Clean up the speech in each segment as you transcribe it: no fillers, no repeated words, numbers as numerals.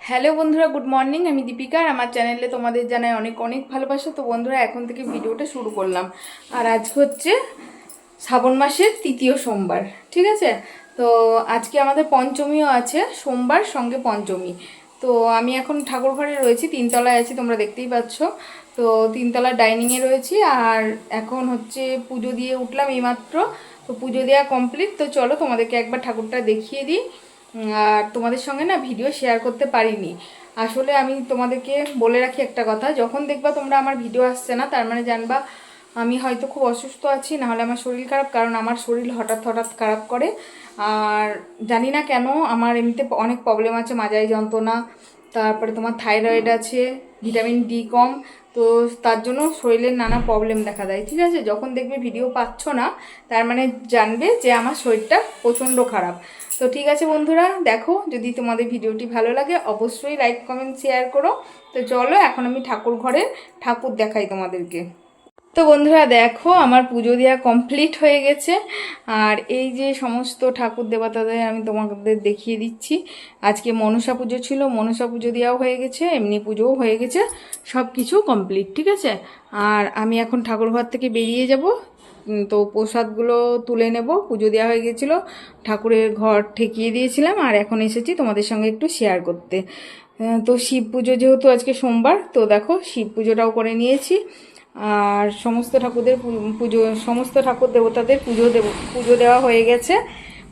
Hello বন্ধুরা, good morning. আমি দীপিকা, আর আমার চ্যানেলে তোমাদের জানাই অনেক অনেক ভালোবাসা। তো বন্ধুরা, এখন থেকে ভিডিওটা শুরু করলাম। আর আজকে হচ্ছে শ্রাবণ মাসের তৃতীয় সোমবার, ঠিক আছে? তো আজকে আমাদের পঞ্চমীও আছে, সোমবার সঙ্গে পঞ্চমী। তো আমি এখন ঠাকুর ঘরে রয়েছি, তিনতলায় আছি, তোমরা দেখতেই পাচ্ছ। তো তিনতলার ডাইনিংয়ে রয়েছি। আর এখন হচ্ছে পুজো দিয়ে উঠলাম এইমাত্র। তো পুজো দেওয়া কমপ্লিট। তো চলো তোমাদেরকে একবার ঠাকুরটা দেখিয়ে দিই। আর তোমাদের সঙ্গে না ভিডিও শেয়ার করতে পারিনি। আসলে আমি তোমাদেরকে বলে রাখি একটা কথা, যখন দেখবা তোমরা আমার ভিডিও আসছে না, তার মানে জানবা আমি হয়তো খুব অসুস্থ আছি, নাহলে আমার শরীর খারাপ। কারণ আমার শরীর হঠাৎ হঠাৎ খারাপ করে। আর জানি না কেন, আমার এমনিতে অনেক প্রবলেম আছে, মাজায় যন্ত্রণা, তারপরে তোমার থাইরয়েড আছে, ভিটামিন ডি কম। তো তার জন্য শরীরের নানা প্রবলেম দেখা দেয়, ঠিক আছে? যখন দেখবে ভিডিও পাচ্ছ না, তার মানে জানবে যে আমার শরীরটা প্রচণ্ড খারাপ। তো ঠিক আছে বন্ধুরা, দেখো, যদি তোমাদের ভিডিওটি ভালো লাগে অবশ্যই লাইক কমেন্ট শেয়ার করো। তো চলো এখন আমি ঠাকুর ঘরে ঠাকুর দেখাই তোমাদেরকে। তো বন্ধুরা দেখো, আমার পুজো দেওয়া কমপ্লিট হয়ে গেছে। আর এই যে সমস্ত ঠাকুর দেবতাদের আমি তোমাদের দেখিয়ে দিচ্ছি। আজকে মনসা পুজো ছিল, মনসা পুজো দেওয়াও হয়ে গেছে, এমনি পুজোও হয়ে গেছে, সব কিছু কমপ্লিট, ঠিক আছে? আর আমি এখন ঠাকুর ঘর থেকে বেরিয়ে যাব। তো প্রসাদগুলো তুলে নেব, পুজো দেওয়া হয়ে গেছিলো, ঠাকুরের ঘর ঠেকিয়ে দিয়েছিলাম। আর এখন এসেছি তোমাদের সঙ্গে একটু শেয়ার করতে। তো শিব পুজো যেহেতু আজকে সোমবার, তো দেখো শিব পুজোটাও করে নিয়েছি। আর সমস্ত ঠাকুরদের পুজো, সমস্ত ঠাকুর দেবতাদের পুজো দেওয়া হয়ে গেছে।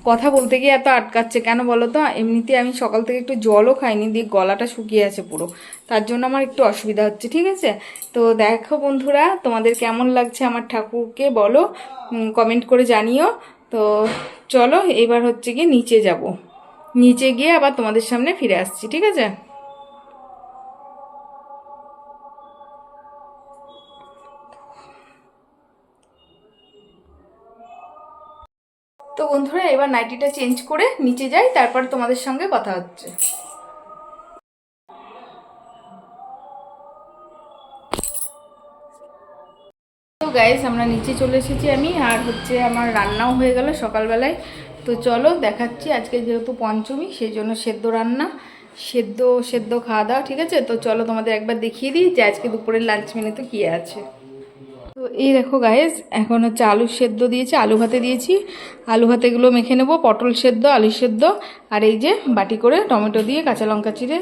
কথা বলতে গিয়ে এত আটকাচ্ছে কেন বলো তো? এমনিতে আমি সকাল থেকে একটু জলও খাইনি, দিয়ে গলাটা শুকিয়ে আছে পুরো, তার জন্য আমার একটু অসুবিধা হচ্ছে, ঠিক আছে? তো দেখো বন্ধুরা, তোমাদের কেমন লাগছে আমার ঠাকুরকে বলো, কমেন্ট করে জানিও। তো চলো এবার হচ্ছে গিয়ে নিচে যাব, নিচে গিয়ে আবার তোমাদের সামনে ফিরে আসছি, ঠিক আছে? তো বন্ধুরা, এবার নাইটিটা চেঞ্জ করে নিচে যাই, তারপর তোমাদের সঙ্গে কথা হচ্ছে। তো গাইস, আমরা নিচে চলে এসেছি আমি, আর হচ্ছে আমার রান্নাও হয়ে গেল সকালবেলায়। তো চলো দেখাচ্ছি। আজকে যেহেতু পঞ্চমী, সেই জন্য সেদ্ধ রান্না, সেদ্ধ সেদ্ধ খাওয়া দাওয়া, ঠিক আছে? তো চলো তোমাদের একবার দেখিয়ে দিই যে আজকে দুপুরের লাঞ্চ মেনুতে কী আছে। তো এই দেখো গাইস, এখন হচ্ছে আলু সেদ্ধ দিয়েছি, আলু ভাতে দিয়েছি। আলু ভাতেগুলো মেখে নেব, পটল সেদ্ধ, আলু সেদ্ধ, আর এই যে বাটি করে টমেটো দিয়ে কাঁচা লঙ্কা চিড়ে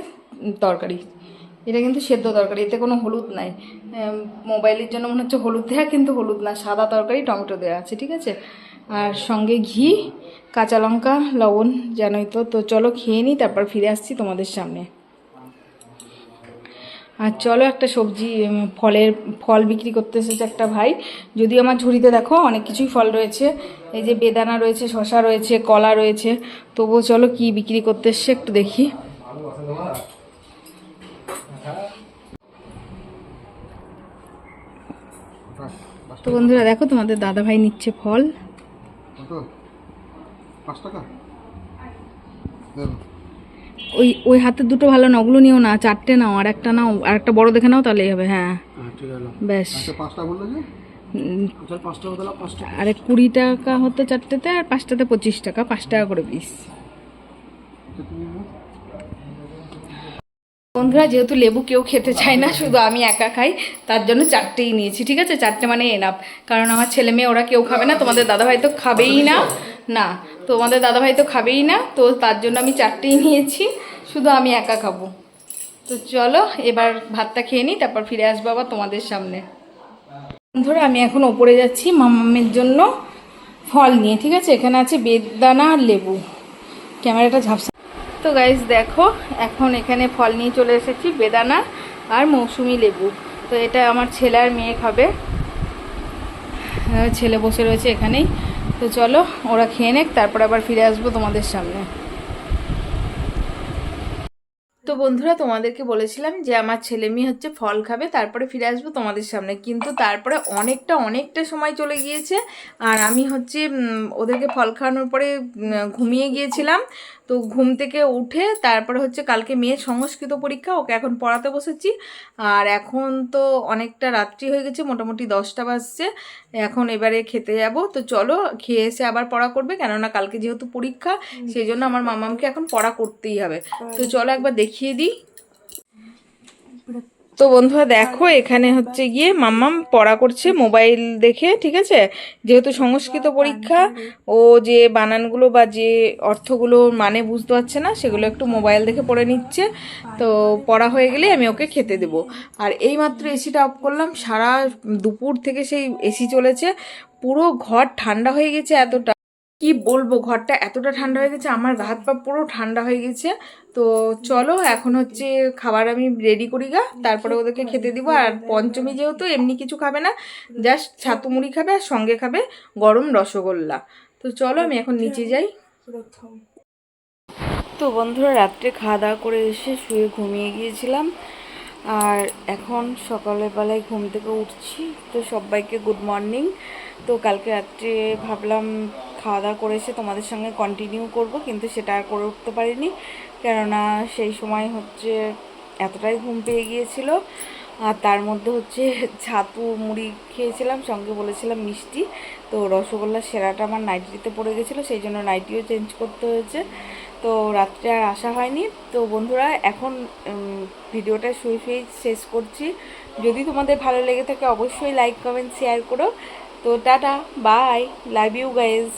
তরকারি। এটা কিন্তু সেদ্ধ তরকারি, এতে কোনো হলুদ নাই। মোবাইলের জন্য মনে হচ্ছে হলুদ দেওয়া, কিন্তু হলুদ না, সাদা তরকারি, টমেটো দেওয়া আছে, ঠিক আছে? আর সঙ্গে ঘি, কাঁচা লঙ্কা, লবণ, জানোই তো। তো চলো খেয়ে নিই, তারপর ফিরে আসছি তোমাদের সামনে। আর চলো একটা সবজি, ফল বিক্রি করতে এসেছে একটা ভাই। যদিও আমার ঝুড়িতে দেখো অনেক কিছুই ফল রয়েছে, এই যে বেদানা রয়েছে, শশা রয়েছে, কলা রয়েছে। তবুও চলো কি বিক্রি করতে এসছে একটু দেখি। তো বন্ধুরা দেখো, তোমাদের দাদা ভাই নিচ্ছে ফল। ওই ওই হাতের দুটো ভালো না, ওগুলো নিও না, চারটে নাও, আর একটা নাও, আর একটা বড় দেখে নাও, তাহলেই হবে। হ্যাঁ ব্যাস। আরে 20 টাকা হতো চারটেতে, আর 5টাতে 25 টাকা, 5 টাকা করে পিস। বন্ধুরা, যেহেতু লেবু কেউ খেতে চায় না, শুধু আমি একা খাই, তার জন্য চারটেই নিয়েছি, ঠিক আছে? চারটে মানে এনাফ, কারণ আমার ছেলে মেয়ে ওরা কেউ খাবে না, তোমাদের দাদাভাই তো খাবেই না, না, তোমাদের দাদাভাই তো খাবেই না, তো তার জন্য আমি চারটেই নিয়েছি, শুধু আমি একা খাবো। তো চলো এবার ভাতটা খেয়ে নিই, তারপর ফিরে আসবো আবার তোমাদের সামনে। বন্ধুরা, আমি এখন ওপরে যাচ্ছি মামামের জন্য ফল নিয়ে, ঠিক আছে? এখানে আছে বেদানা আর লেবু, ক্যামেরাটা ঝাপসা। তো গাইস দেখো, এখন এখানে ফল নিয়ে চলে এসেছি, বেদানা আর মৌসুমি লেবু। তো এটা আমার ছেলে আর মেয়ে খাবে, ছেলে বসে রয়েছে এখানেই। তো চলো ওরা খেয়ে নেক, তারপর আবার ফিরে আসবো তোমাদের সামনে। তো বন্ধুরা, তোমাদেরকে বলেছিলাম যে আমার ছেলে মেয়ে হচ্ছে ফল খাবে, তারপরে ফিরে আসবো তোমাদের সামনে, কিন্তু তারপরে অনেকটা সময় চলে গিয়েছে। আর আমি হচ্ছে ওদেরকে ফল খাওয়ানোর পরে ঘুমিয়ে গিয়েছিলাম। তো ঘুম থেকে উঠে তারপরে হচ্ছে কালকে মেয়ের সংস্কৃত পরীক্ষা, ওকে এখন পড়াতে বসেছি। আর এখন তো অনেকটা রাত্রি হয়ে গেছে, মোটামুটি 10টা বাজছে। এখন এবারে খেতে যাব। তো চলো খেয়ে এসে আবার পড়া করবে, কেননা কালকে যেহেতু পরীক্ষা, সেই জন্য আমার মামামকে এখন পড়া করতেই হবে। তো চলো একবার দেখি দেখিয়ে দিই। তো বন্ধুরা দেখো, এখানে হচ্ছে গিয়ে মাম্মাম পড়া করছে মোবাইল দেখে, ঠিক আছে। যেহেতু সংস্কৃত পরীক্ষা, ও যে বানানগুলো বা যে অর্থগুলো মানে বুঝতে পারছে না, সেগুলো একটু মোবাইল দেখে পড়ে নিচ্ছে। তো পড়া হয়ে গেলে আমি ওকে খেতে দেবো। আর এইমাত্র এসিটা অফ করলাম, সারা দুপুর থেকে সেই এসি চলেছে, পুরো ঘর ঠান্ডা হয়ে গেছে এতটা, কি বলবো, ঘরটা এতটা ঠান্ডা হয়ে গেছে, আমার হাত পা পুরো ঠান্ডা হয়ে গেছে। তো চলো এখন হচ্ছে খাবার আমি রেডি করি গা, তারপরে ওদেরকে খেতে দিব। আর পঞ্চমী যেহেতু এমনি কিছু খাবে না, জাস্ট ছাতু মুড়ি খাবে আর সঙ্গে খাবে গরম রসগোল্লা। তো চলো আমি এখন নিচে যাই। তো বন্ধুরা, রাত্রে খাওয়া দাওয়া করে এসে শুয়ে ঘুমিয়ে গিয়েছিলাম, আর এখন সকালের বেলায় ঘুম থেকে উঠছি। তো সবাইকে গুড মর্নিং। তো কালকে রাত্রে ভাবলাম খাওয়া দাওয়া করে এসে তোমাদের সঙ্গে কন্টিনিউ করব, কিন্তু সেটা আর করে উঠতে পারিনি, কেননা সেই সময় হচ্ছে এতটাই ঘুম পেয়ে গিয়েছিল। আর তার মধ্যে হচ্ছে ছাতু মুড়ি খেয়েছিলাম, সঙ্গে বলেছিলাম মিষ্টি। তো রসগোল্লার সেরাটা আমার নাইটিতে পড়ে গেছিলো, সেই জন্য নাইটিও চেঞ্জ করতে হয়েছে। তো রাত্রে আর আসা হয়নি। তো বন্ধুরা, এখন ভিডিওটা শুয়ে শেষ করছি। যদি তোমাদের ভালো লেগে থাকে অবশ্যই লাইক কমেন্ট শেয়ার করো। তো টাটা, বাই, লাভ ইউ গাইজ।